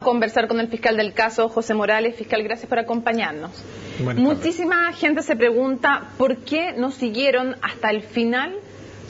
Conversar con el fiscal del caso, José Morales. Fiscal, gracias por acompañarnos. Muchísima gente se pregunta por qué no siguieron hasta el final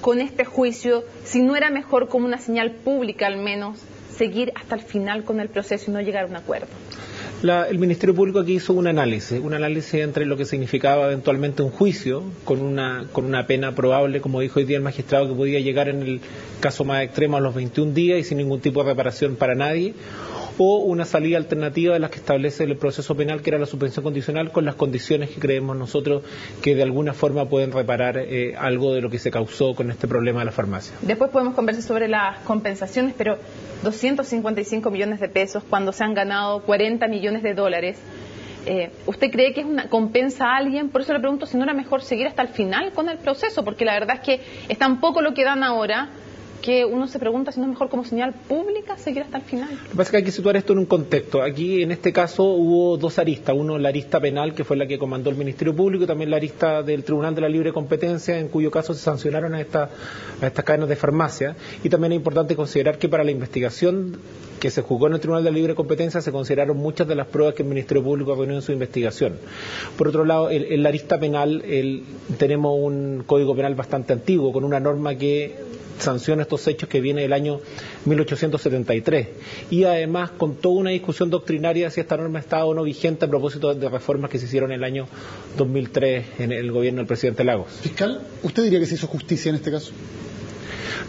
con este juicio, si no era mejor como una señal pública al menos seguir hasta el final con el proceso y no llegar a un acuerdo. El Ministerio Público aquí hizo un análisis entre lo que significaba eventualmente un juicio con una pena probable, como dijo hoy día el magistrado, que podía llegar en el caso más extremo a los 21 días y sin ningún tipo de reparación para nadie, o una salida alternativa de las que establece el proceso penal, que era la suspensión condicional, con las condiciones que creemos nosotros que de alguna forma pueden reparar algo de lo que se causó con este problema de la farmacia. Después podemos conversar sobre las compensaciones, pero 255 millones de pesos cuando se han ganado 40 millones de dólares. ¿Usted cree que es una compensa a alguien? Por eso le pregunto si no era mejor seguir hasta el final con el proceso, porque la verdad es que es tan poco lo que dan ahora que uno se pregunta si no es mejor como señal pública seguir hasta el final. Lo que pasa es que hay que situar esto en un contexto. Aquí, en este caso, hubo dos aristas. Uno, la arista penal, que fue la que comandó el Ministerio Público, y también la arista del Tribunal de la Libre Competencia, en cuyo caso se sancionaron a estas cadenas de farmacia. Y también es importante considerar que para la investigación que se juzgó en el Tribunal de la Libre Competencia se consideraron muchas de las pruebas que el Ministerio Público reunió en su investigación. Por otro lado, en la arista penal tenemos un código penal bastante antiguo, con una norma que sanciona estos hechos que viene del año 1873, y además con toda una discusión doctrinaria si esta norma estaba o no vigente a propósito de reformas que se hicieron en el año 2003 en el gobierno del presidente Lagos. Fiscal, ¿usted diría que se hizo justicia en este caso?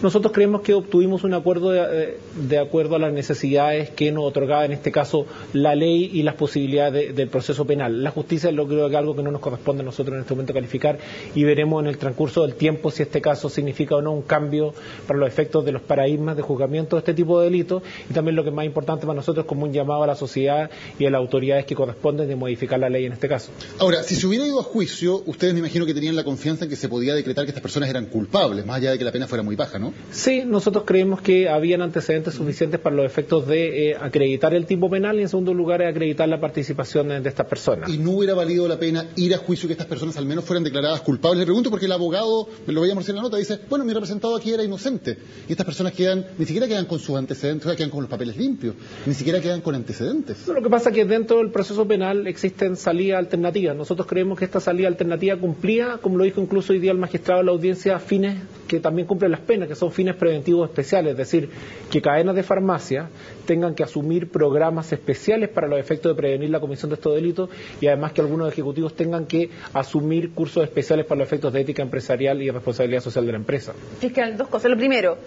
Nosotros creemos que obtuvimos un acuerdo de acuerdo a las necesidades que nos otorgaba en este caso la ley y las posibilidades del proceso penal. La justicia creo que es algo que no nos corresponde a nosotros en este momento calificar, y veremos en el transcurso del tiempo si este caso significa o no un cambio para los efectos de los paradigmas de juzgamiento de este tipo de delitos, y también lo que es más importante para nosotros como un llamado a la sociedad y a las autoridades que corresponden de modificar la ley en este caso. Ahora, si se hubiera ido a juicio, ustedes me imagino que tenían la confianza en que se podía decretar que estas personas eran culpables, más allá de que la pena fuera muy baja, ¿no? Sí, nosotros creemos que habían antecedentes suficientes para los efectos de acreditar el tipo penal y en segundo lugar acreditar la participación de estas personas. ¿Y no hubiera valido la pena ir a juicio que estas personas al menos fueran declaradas culpables? Le pregunto porque el abogado, lo veíamos en la nota, dice, bueno, mi representado aquí era inocente, y estas personas ni siquiera quedan con sus antecedentes, quedan con los papeles limpios, ni siquiera quedan con antecedentes. Lo que pasa es que dentro del proceso penal existen salidas alternativas. Nosotros creemos que esta salida alternativa cumplía, como lo dijo incluso hoy día el magistrado de la audiencia, fines que también cumplen las penas, que son fines preventivos especiales, es decir, que cadenas de farmacia tengan que asumir programas especiales para los efectos de prevenir la comisión de estos delitos, y además que algunos ejecutivos tengan que asumir cursos especiales para los efectos de ética empresarial y responsabilidad social de la empresa. Fiscal, dos cosas. Lo primero,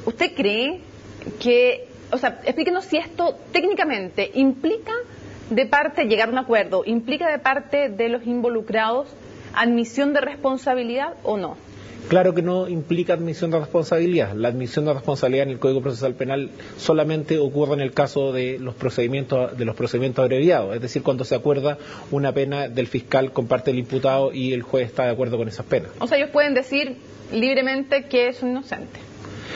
¿usted cree que, explíquenos si esto técnicamente implica de parte, llegar a un acuerdo, implica de parte de los involucrados admisión de responsabilidad o no? Claro que no implica admisión de responsabilidad. La admisión de responsabilidad en el Código Procesal Penal solamente ocurre en el caso de los procedimientos abreviados, es decir, cuando se acuerda una pena del fiscal con parte del imputado y el juez está de acuerdo con esas penas. O sea, ellos pueden decir libremente que es un inocente.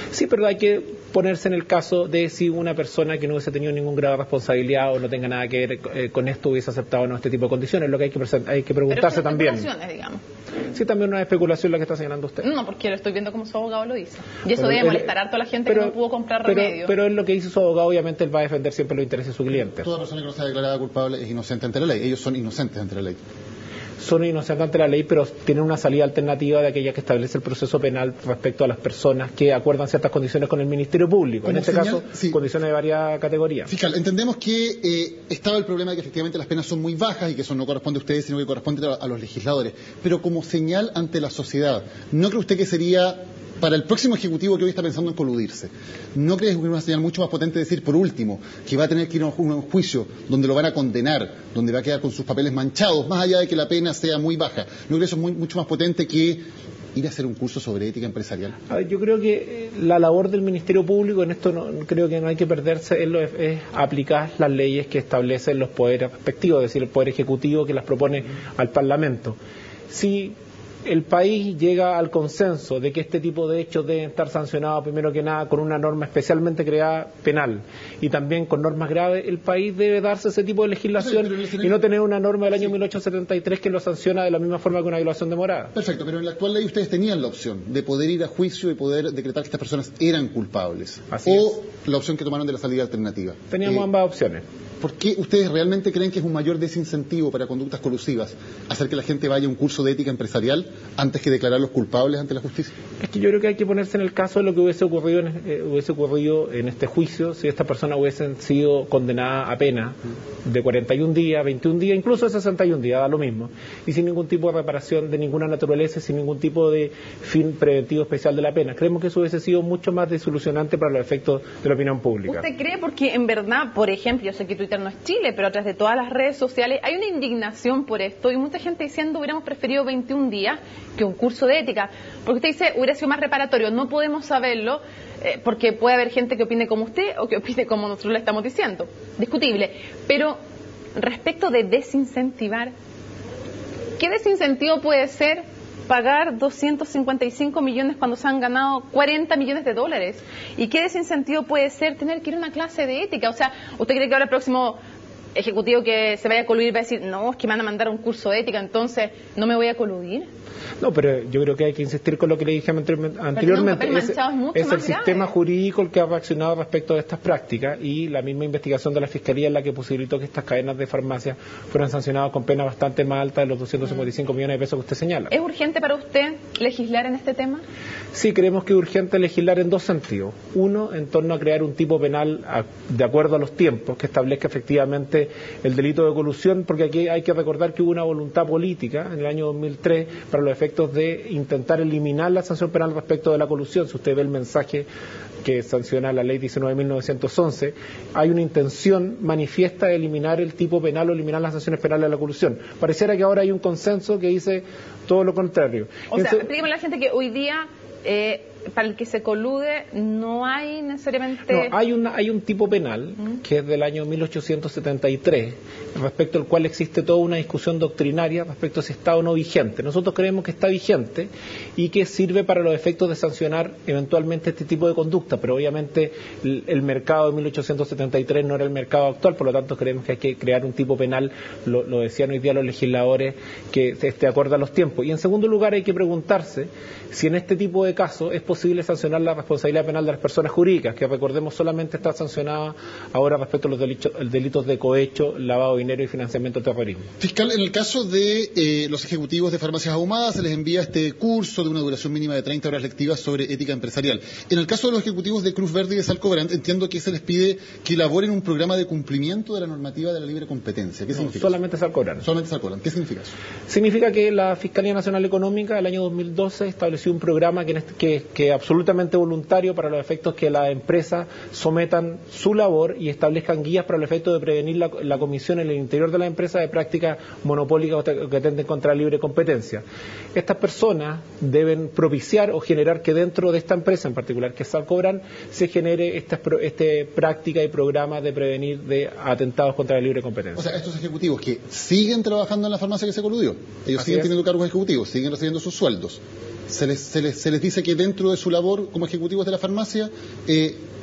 Sí, pero hay que ponerse en el caso de si una persona que no hubiese tenido ningún grado de responsabilidad o no tenga nada que ver con esto hubiese aceptado o no este tipo de condiciones, lo que hay que preguntarse también. Digamos. Sí, también una especulación la que está señalando usted. No, porque lo estoy viendo como su abogado lo dice. Y eso debe molestar harto a la gente que no pudo comprar remedio. Pero es lo que dice su abogado, obviamente él va a defender siempre los intereses de su cliente. Toda persona que no sea declarada culpable es inocente ante la ley. Ellos son inocentes ante la ley. Son inocentes ante la ley, pero tienen una salida alternativa de aquella que establece el proceso penal respecto a las personas que acuerdan ciertas condiciones con el Ministerio Público. En este caso, sí, condiciones de varias categorías. Fiscal, entendemos que estaba el problema de que efectivamente las penas son muy bajas y que eso no corresponde a ustedes, sino que corresponde a los legisladores. Pero como señal ante la sociedad, ¿no cree usted que sería, para el próximo Ejecutivo que hoy está pensando en coludirse, ¿no crees que es una señal mucho más potente decir, por último, que va a tener que ir a un juicio donde lo van a condenar, donde va a quedar con sus papeles manchados, más allá de que la pena sea muy baja? ¿No crees que eso es mucho más potente que ir a hacer un curso sobre ética empresarial? Yo creo que la labor del Ministerio Público en esto creo que no hay que perderse, es aplicar las leyes que establecen los poderes respectivos, es decir, el Poder Ejecutivo que las propone al Parlamento. Si el país llega al consenso de que este tipo de hechos deben estar sancionados primero que nada con una norma especialmente creada penal y también con normas graves, el país debe darse ese tipo de legislación y no tener una norma del año 1873 que lo sanciona de la misma forma que una violación de morada. Perfecto, pero en la actual ley ustedes tenían la opción de poder ir a juicio y poder decretar que estas personas eran culpables. La opción que tomaron de la salida alternativa. Teníamos ambas opciones. ¿Por qué ustedes realmente creen que es un mayor desincentivo para conductas colusivas hacer que la gente vaya a un curso de ética empresarial antes que declararlos culpables ante la justicia? Es que yo creo que hay que ponerse en el caso de lo que hubiese ocurrido en este juicio si estas personas hubiesen sido condenadas a pena de 41 días, 21 días, incluso de 61 días, da lo mismo, y sin ningún tipo de reparación de ninguna naturaleza, sin ningún tipo de fin preventivo especial de la pena. Creemos que eso hubiese sido mucho más desilusionante para los efectos de la opinión pública. ¿Usted cree? Porque en verdad, por ejemplo, yo sé que Twitter no es Chile, pero a través de todas las redes sociales hay una indignación por esto y mucha gente diciendo hubiéramos preferido 21 días que un curso de ética, porque usted dice hubiera sido más reparatorio. No podemos saberlo porque puede haber gente que opine como usted o que opine como nosotros le estamos diciendo, discutible, pero respecto de desincentivar, ¿qué desincentivo puede ser pagar 255 millones cuando se han ganado 40 millones de dólares? ¿Y qué desincentivo puede ser tener que ir a una clase de ética? O sea, ¿usted cree que ahora el próximo ejecutivo que se vaya a coludir va a decir, no, es que me van a mandar un curso de ética, entonces no me voy a coludir? No, pero yo creo que hay que insistir con lo que le dije anteriormente. Es el sistema jurídico el que ha reaccionado respecto de estas prácticas y la misma investigación de la Fiscalía es la que posibilitó que estas cadenas de farmacia fueran sancionadas con penas bastante más altas de los 255 millones de pesos que usted señala. ¿Es urgente para usted legislar en este tema? Sí, creemos que es urgente legislar en dos sentidos. Uno, en torno a crear un tipo penal de acuerdo a los tiempos, que establezca efectivamente el delito de colusión, porque aquí hay que recordar que hubo una voluntad política en el año 2003 para los efectos de intentar eliminar la sanción penal respecto de la colusión. Si usted ve el mensaje que sanciona la ley 19.911, hay una intención manifiesta de eliminar el tipo penal o eliminar las sanciones penales de la colusión. Pareciera que ahora hay un consenso que dice todo lo contrario. O sea, explíqueme a la gente que hoy día para el que se colude no hay necesariamente... No, hay un tipo penal que es del año 1873, respecto al cual existe toda una discusión doctrinaria respecto a si está o no vigente. Nosotros creemos que está vigente y que sirve para los efectos de sancionar eventualmente este tipo de conducta, pero obviamente el mercado de 1873 no era el mercado actual, por lo tanto creemos que hay que crear un tipo penal, lo decían hoy día los legisladores, que esté acorde a los tiempos. Y en segundo lugar hay que preguntarse si en este tipo de casos es posible sancionar la responsabilidad penal de las personas jurídicas, que recordemos solamente está sancionada ahora respecto a los delitos de cohecho, lavado de dinero y financiamiento del terrorismo. Fiscal, en el caso de los ejecutivos de farmacias ahumadas se les envía este curso de una duración mínima de 30 horas lectivas sobre ética empresarial. En el caso de los ejecutivos de Cruz Verde y de Salcobrand, entiendo que se les pide que elaboren un programa de cumplimiento de la normativa de la libre competencia. ¿Qué significa? Solamente Salcobrand. Solamente Salcobrand. ¿Qué significa eso? Significa que la Fiscalía Nacional Económica el año 2012 estableció un programa que es absolutamente voluntario para los efectos que las empresas sometan su labor y establezcan guías para el efecto de prevenir la comisión en el interior de la empresa de prácticas monopólicas que atenten contra la libre competencia. Estas personas deben propiciar o generar que dentro de esta empresa, en particular que es Salcobrand, se genere esta práctica y programa de prevenir de atentados contra la libre competencia. O sea, estos ejecutivos que siguen trabajando en la farmacia que se coludió, ellos siguen teniendo cargos ejecutivos, siguen recibiendo sus sueldos. Se les dice que dentro de su labor como ejecutivos de la farmacia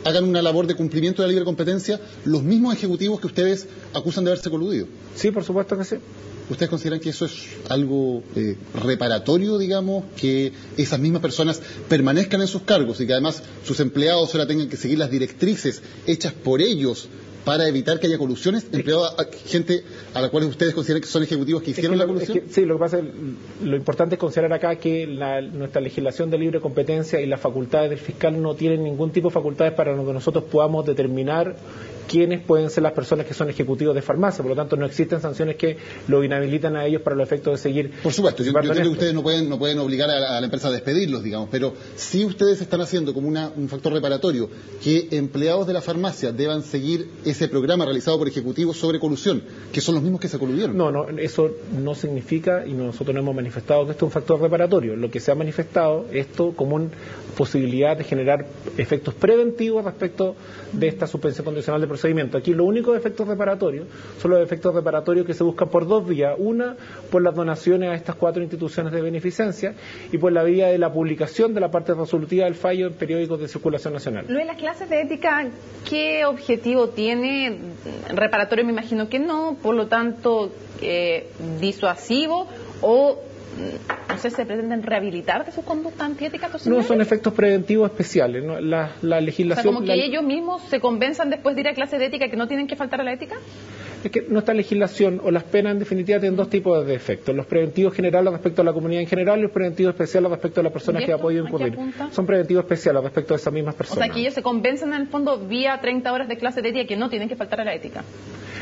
hagan una labor de cumplimiento de la libre competencia los mismos ejecutivos que ustedes acusan de haberse coludido. Sí, por supuesto que sí. ¿Ustedes consideran que eso es algo reparatorio, digamos, que esas mismas personas permanezcan en sus cargos y que además sus empleados ahora tengan que seguir las directrices hechas por ellos para evitar que haya colusiones, empleados a gente a la cual ustedes consideran que son ejecutivos que hicieron la colusión? Sí, lo que pasa es lo importante es considerar acá que nuestra legislación de libre competencia y las facultades del fiscal no tienen ningún tipo de facultades para que nosotros podamos determinar quiénes pueden ser las personas que son ejecutivos de farmacia, por lo tanto no existen sanciones que lo inhabilitan a ellos para los efectos de seguir. Por supuesto, yo entiendo que ustedes no pueden obligar a la empresa a despedirlos, digamos, pero si ustedes están haciendo como un factor reparatorio que empleados de la farmacia deban seguir ese programa realizado por ejecutivos sobre colusión, que son los mismos que se coludieron. No, eso no significa, y nosotros no hemos manifestado que esto es un factor reparatorio. Lo que se ha manifestado esto como una posibilidad de generar efectos preventivos respecto de esta suspensión condicional de procedimiento. Aquí los únicos efectos reparatorios son los efectos reparatorios que se buscan por dos vías. Una, por las donaciones a estas 4 instituciones de beneficencia y por la vía de la publicación de la parte resolutiva del fallo en periódicos de circulación nacional. Lo de las clases de ética, ¿qué objetivo tiene? Reparatorio me imagino que no, por lo tanto, disuasivo o... No sé, ¿se pretenden rehabilitar de su conducta antiética? No, son efectos preventivos especiales, ¿no? La legislación... O sea, como que ellos mismos se convenzan después de ir a clase de ética que no tienen que faltar a la ética. Es que nuestra legislación o las penas en definitiva tienen dos tipos de efectos. Los preventivos generales respecto a la comunidad en general y los preventivos especiales respecto a las personas que ha podido incurrir. Son preventivos especiales respecto a esas mismas personas. O sea, que ellos se convencen en el fondo vía 30 horas de clase de ética que no tienen que faltar a la ética.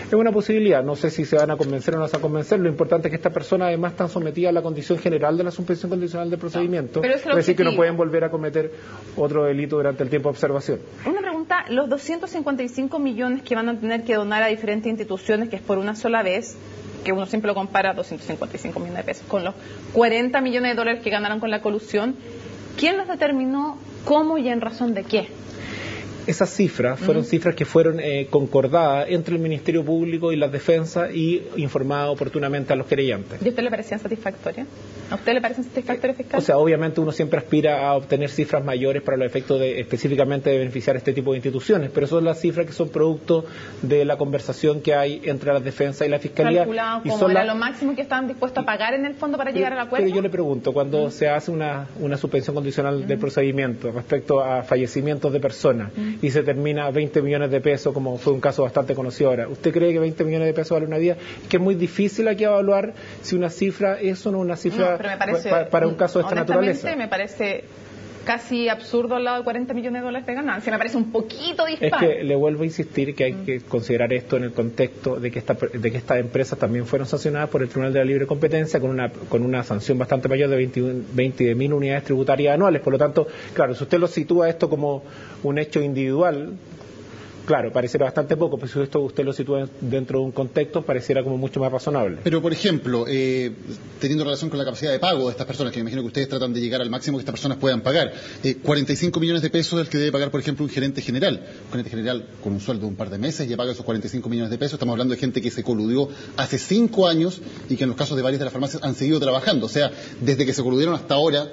Es una posibilidad, no sé si se van a convencer o no se van a convencer. Lo importante es que estas personas además están sometidas a la condición general de la suspensión condicional del procedimiento, es decir, que no pueden volver a cometer otro delito durante el tiempo de observación. Una pregunta, los 255 millones que van a tener que donar a diferentes instituciones, que es por una sola vez, que uno siempre lo compara, 255 millones de pesos, con los 40 millones de dólares que ganaron con la colusión, ¿quién los determinó? ¿Cómo y en razón de qué? Esas cifras fueron cifras que fueron concordadas entre el Ministerio Público y las defensas y informadas oportunamente a los querellantes. ¿Y a usted le parecían satisfactorias? ¿A usted le parecen satisfactorias, fiscal? O sea, obviamente uno siempre aspira a obtener cifras mayores para los efectos de específicamente de beneficiar a este tipo de instituciones, pero son las cifras que son producto de la conversación que hay entre las defensas y la Fiscalía. ¿Calculado como era lo máximo que estaban dispuestos a pagar en el fondo para llegar al acuerdo? Pero yo le pregunto, cuando se hace una suspensión condicional del procedimiento respecto a fallecimientos de personas y se termina 20 millones de pesos, como fue un caso bastante conocido ahora, ¿usted cree que 20 millones de pesos vale una vida? Es que es muy difícil aquí evaluar si una cifra es o no una cifra para un caso de esta naturaleza. Me parece casi absurdo al lado de 40 millones de dólares de ganancia. Me parece un poquito dispar. Es que le vuelvo a insistir que hay que considerar esto en el contexto de que estas empresas también fueron sancionadas por el Tribunal de la Libre Competencia con una sanción bastante mayor de 20.000 unidades tributarias anuales. Por lo tanto, claro, si usted lo sitúa esto como un hecho individual, claro, pareciera bastante poco, pero si usted lo sitúa dentro de un contexto, pareciera como mucho más razonable. Pero, por ejemplo, teniendo relación con la capacidad de pago de estas personas, que me imagino que ustedes tratan de llegar al máximo que estas personas puedan pagar, 45 millones de pesos es el que debe pagar, por ejemplo, un gerente general. Un gerente general con un sueldo de un par de meses ya paga esos 45 millones de pesos. Estamos hablando de gente que se coludió hace 5 años y que en los casos de varias de las farmacias han seguido trabajando. O sea, desde que se coludieron hasta ahora,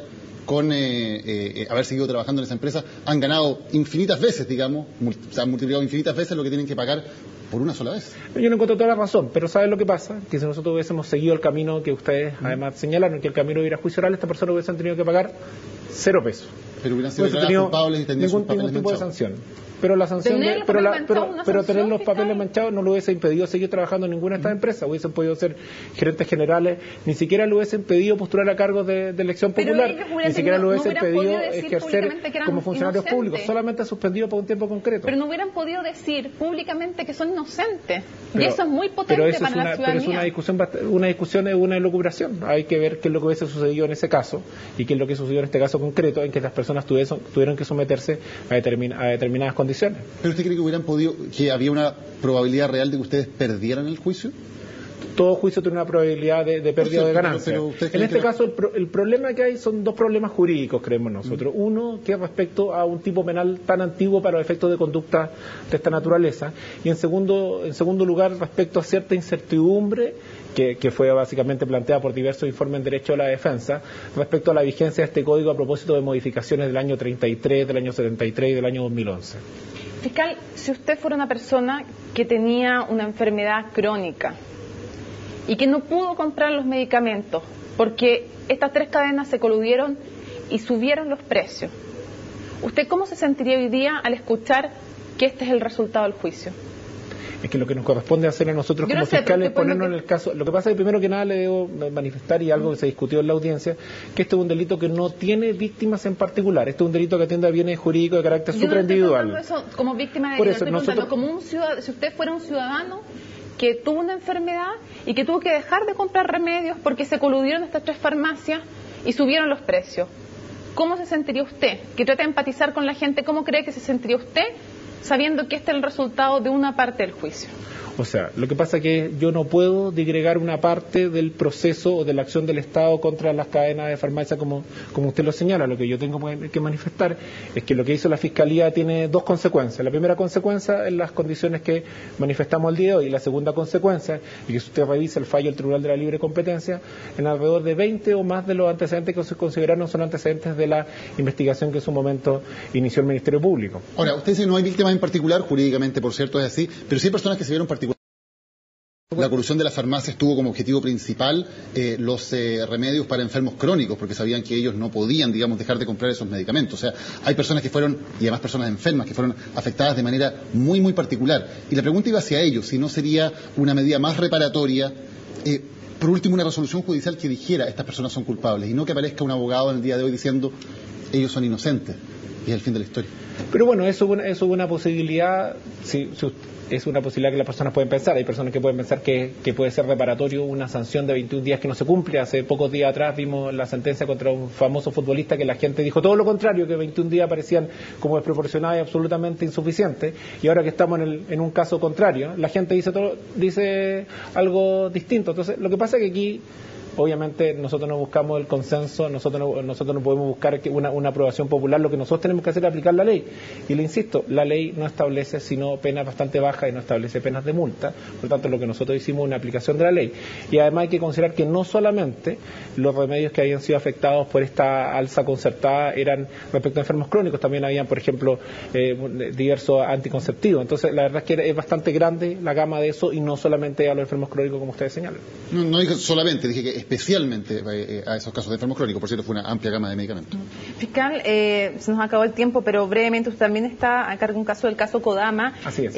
con haber seguido trabajando en esa empresa, han ganado infinitas veces, digamos, se han multiplicado infinitas veces lo que tienen que pagar por una sola vez. Yo no encuentro toda la razón, pero ¿saben lo que pasa? Que si nosotros hubiésemos seguido el camino que ustedes además señalaron, que el camino de ir a juicio oral, estas personas hubiesen tenido que pagar 0 pesos. Pero hubieran sido culpables y tendrían sus papeles ningún tipo manchados. de sanción. Pero la sanción pero tener los papeles manchados no lo hubiese impedido seguir trabajando en ninguna de estas empresas. Hubiesen podido ser gerentes generales, ni siquiera lo hubiesen pedido postular a cargos de elección popular, ni siquiera lo hubiesen pedido ejercer como funcionarios públicos, solamente suspendido por un tiempo concreto. Pero no hubieran podido decir públicamente que son inocentes. Y eso es muy potente para la ciudadanía. Pero es una discusión, es una elucubración. Hay que ver qué es lo que hubiese sucedido en ese caso y qué es lo que sucedió en este caso concreto, en que las personas tuvieron que someterse a determinadas condiciones. ¿Pero usted cree que había una probabilidad real de que ustedes perdieran el juicio? Todo juicio tiene una probabilidad de pérdida o de ganancia. En este caso, el problema que hay son dos problemas jurídicos, creemos nosotros. Uno, que es respecto a un tipo penal tan antiguo para los efectos de conducta de esta naturaleza. Y en segundo lugar, respecto a cierta incertidumbre que fue básicamente planteada por diversos informes en derecho a la defensa, respecto a la vigencia de este código a propósito de modificaciones del año 33, del año 73 y del año 2011. Fiscal, si usted fuera una persona que tenía una enfermedad crónica y que no pudo comprar los medicamentos porque estas 3 cadenas se coludieron y subieron los precios, ¿usted cómo se sentiría hoy día al escuchar que este es el resultado del juicio? Es que lo que nos corresponde hacer a nosotros como fiscales es ponernos en el caso. Lo que pasa es que primero que nada le debo manifestar, y algo que se discutió en la audiencia, que este es un delito que no tiene víctimas en particular. Este es un delito que atiende a bienes jurídicos de carácter superindividual. Yo no estoy eso como víctima de delito, estoy preguntando como un ciudadano, si usted fuera un ciudadano que tuvo una enfermedad y que tuvo que dejar de comprar remedios porque se coludieron estas 3 farmacias y subieron los precios, ¿cómo se sentiría usted? Que trata de empatizar con la gente, ¿cómo cree que se sentiría usted sabiendo que este es el resultado de una parte del juicio? O sea, lo que pasa es que yo no puedo digregar una parte del proceso o de la acción del Estado contra las cadenas de farmacia como usted lo señala. Lo que yo tengo que manifestar es que lo que hizo la Fiscalía tiene dos consecuencias. La primera consecuencia es las condiciones que manifestamos el día de hoy. La segunda consecuencia, y que si usted revisa el fallo del Tribunal de la Libre Competencia, en alrededor de 20 o más de los antecedentes que se consideraron son antecedentes de la investigación que en su momento inició el Ministerio Público. Ahora, usted dice que no hay víctimas en particular, jurídicamente, por cierto, es así, pero sí hay personas que se vieron particularmente. La corrupción de las farmacias tuvo como objetivo principal los remedios para enfermos crónicos, porque sabían que ellos no podían, digamos, dejar de comprar esos medicamentos. O sea, hay personas que fueron, y además personas enfermas, que fueron afectadas de manera muy, muy particular. Y la pregunta iba hacia ellos, si no sería una medida más reparatoria, por último, una resolución judicial que dijera estas personas son culpables, y no que aparezca un abogado en el día de hoy diciendo ellos son inocentes, y es el fin de la historia. Pero bueno, eso es una posibilidad, es una posibilidad que las personas pueden pensar. Hay personas que pueden pensar que puede ser reparatorio una sanción de 21 días que no se cumple. Hace pocos días atrás vimos la sentencia contra un famoso futbolista que la gente dijo todo lo contrario, que 21 días parecían como desproporcionados y absolutamente insuficientes. Y ahora que estamos en un caso contrario, la gente dice algo distinto. Entonces, lo que pasa es que aquí, obviamente, nosotros no buscamos el consenso, nosotros no podemos buscar una aprobación popular. Lo que nosotros tenemos que hacer es aplicar la ley. Y le insisto, la ley no establece sino penas bastante bajas y no establece penas de multa. Por lo tanto, lo que nosotros hicimos es una aplicación de la ley. Y además hay que considerar que no solamente los remedios que habían sido afectados por esta alza concertada eran respecto a enfermos crónicos, también habían, por ejemplo, diversos anticonceptivos. Entonces, la verdad es que es bastante grande la gama de eso y no solamente a los enfermos crónicos como ustedes señalan. No dije solamente, dije que especialmente a esos casos de enfermos crónicos. Por cierto, fue una amplia gama de medicamentos. Fiscal, se nos acabó el tiempo, pero brevemente usted también está a cargo de un caso, del caso Kodama. Así es.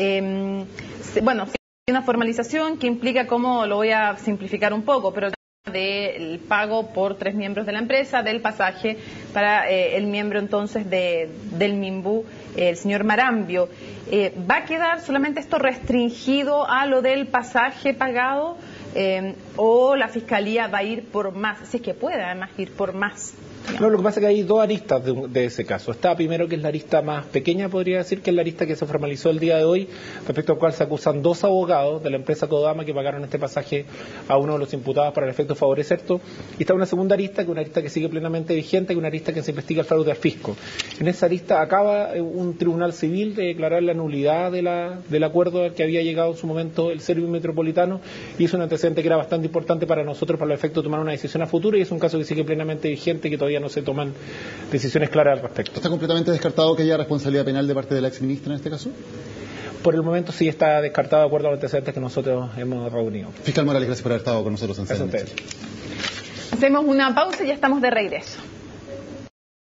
Bueno, hay una formalización que implica, como lo voy a simplificar un poco, pero del pago por 3 miembros de la empresa, del pasaje para el miembro entonces del MIMBU, el señor Marambio. ¿Va a quedar solamente esto restringido a lo del pasaje pagado? ¿O la Fiscalía va a ir por más? Si es que puede además ir por más. No, lo que pasa es que hay dos aristas de ese caso. Está primero, que es la arista más pequeña, podría decir, que es la arista que se formalizó el día de hoy, respecto al cual se acusan 2 abogados de la empresa Kodama que pagaron este pasaje a uno de los imputados para el efecto favorecer esto. Y está una segunda arista, que es una arista que sigue plenamente vigente, que es una arista que se investiga el fraude al fisco. En esa arista acaba un tribunal civil de declarar la nulidad del acuerdo al que había llegado en su momento el Servio Metropolitano, y es un antecedente que era bastante importante para nosotros para el efecto de tomar una decisión a futuro, y es un caso que sigue plenamente vigente, que todavía no se toman decisiones claras al respecto. ¿Está completamente descartado que haya responsabilidad penal de parte de la exministra en este caso? Por el momento sí está descartado de acuerdo a los antecedentes que nosotros hemos reunido. Fiscal Morales, gracias por haber estado con nosotros en Gracias a ustedes. Hacemos una pausa y ya estamos de regreso.